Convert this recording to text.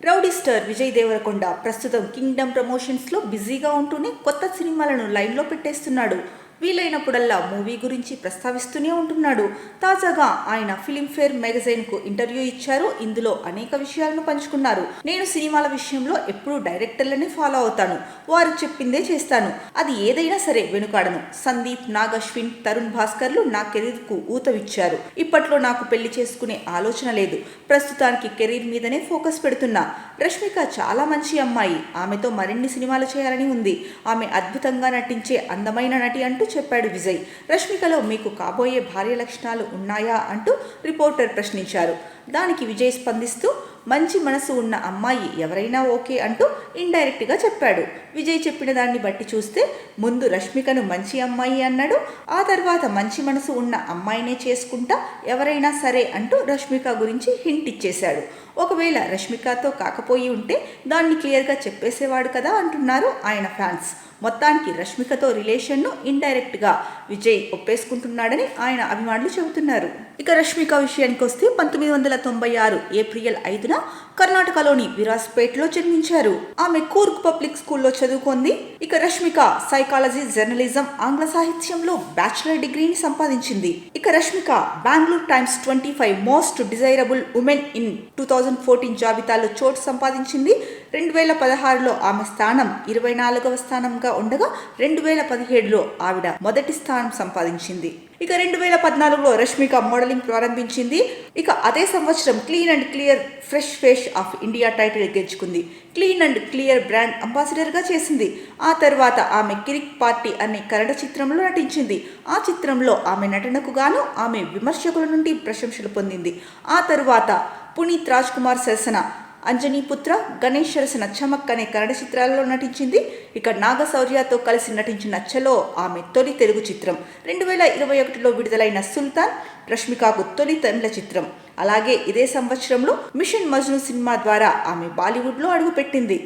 Rowdy star Vijay Devarakonda ప్రస్తుతం Kingdom ప్రమోషన్స్లో బిజీగా ఉంటూనే కొత్త సినిమాలను లైన్లో పెట్టేస్తున్నాడు. వీలైనప్పుడల్లా మూవీ గురించి ప్రస్తావిస్తూనే ఉంటున్నాడు. తాజాగా ఆయన ఫిలింఫేర్ మ్యాగజైన్కు ఇంటర్వ్యూ ఇచ్చారు. ఇందులో అనేక విషయాలను పంచుకున్నారు. నేను సినిమాల విషయంలో ఎప్పుడూ డైరెక్టర్లని ఫాలో అవుతాను. వారు చెప్పిందే చేస్తాను. అది ఏదైనా సరే వెనుకాడను. సందీప్, నాగ్ అశ్విన్, తరుణ్ భాస్కర్లు నా కెరీర్కు ఊతవిచ్చారు. ఇప్పట్లో నాకు పెళ్లి చేసుకునే ఆలోచన లేదు. ప్రస్తుతానికి కెరీర్ మీదనే ఫోకస్ పెడుతున్నా. రష్మిక చాలా మంచి అమ్మాయి. ఆమెతో మరిన్ని సినిమాలు చేయాలని ఉంది. ఆమె అద్భుతంగా నటించే అందమైన నటి అంటూ చెప్పాడు విజయ్. రష్మికలో మీకు కాబోయే భార్య లక్షణాలు ఉన్నాయా అంటూ రిపోర్టర్ ప్రశ్నించారు. దానికి విజయ్ స్పందిస్తూ మంచి మనసు ఉన్న అమ్మాయి ఎవరైనా ఓకే అంటూ ఇండైరెక్ట్గా చెప్పాడు. విజయ్ చెప్పిన దాన్ని బట్టి చూస్తే ముందు రష్మికను మంచి అమ్మాయి అన్నాడు. ఆ తర్వాత మంచి మనసు ఉన్న అమ్మాయినే చేసుకుంటా ఎవరైనా సరే అంటూ రష్మిక గురించి హింట్ ఇచ్చేశాడు. ఒకవేళ రష్మికతో కాకపోయి ఉంటే దాన్ని క్లియర్గా చెప్పేసేవాడు కదా అంటున్నారు ఆయన ఫ్యాన్స్. మొత్తానికి రష్మికతో రిలేషన్ను ఇండైరెక్ట్గా విజయ్ ఒప్పేసుకుంటున్నాడని ఆయన అభిమానులు చెబుతున్నారు. ఇక రష్మిక విషయానికి వస్తే 1996 ఏప్రిల్ 5న కర్ణాటకలోని విరాజ్పేట్లో జన్మించారు. ఆమె కూర్గ్ పబ్లిక్ స్కూల్లో చదువుకుంది. ఇక రష్మిక సైకాలజీ, జర్నలిజం, ఆంగ్ల సాహిత్యంలో బ్యాచిలర్ డిగ్రీని సంపాదించింది. ఇక Rashmika Bengaluru times 25 most desirable women in 2014 జాబితాలో చోటు సంపాదించింది. 2016లో ఆమె స్థానం 24వ స్థానంగా ఉండగా 2017లో ఆవిడ మొదటి స్థానం సంపాదించింది. ఇక 2014లో రష్మిక మోడలింగ్ ప్రారంభించింది. ఇక అదే సంవత్సరం clean and clear fresh face of India title గెలుచుకుంది. క్లీన్ అండ్ క్లియర్ బ్రాండ్ అంబాసిడర్గా చేసింది. ఆ తర్వాత ఆమె కిరిక్ పార్టీ అనే కన్నడ చిత్రంలో నటించింది. ఆ చిత్రంలో ఆమె నటనకు గాను ఆమె విమర్శకుల నుండి ప్రశంసలు పొందింది. ఆ తరువాత పునీత్ రాజ్ కుమార్ సరసన అంజనీ పుత్ర, గణేష్ సరసన చమక్ అనే కన్నడ చిత్రాలలో నటించింది. ఇక నాగశౌర్యతో కలిసి నటించిన చలో ఆమె తొలి తెలుగు చిత్రం. 2021లో విడుదలైన సుల్తాన్ రష్మికకు తొలి తమిళ చిత్రం. అలాగే ఇదే సంవత్సరంలో మిషన్ మజ్ను సినిమా ద్వారా ఆమె బాలీవుడ్లో అడుగుపెట్టింది.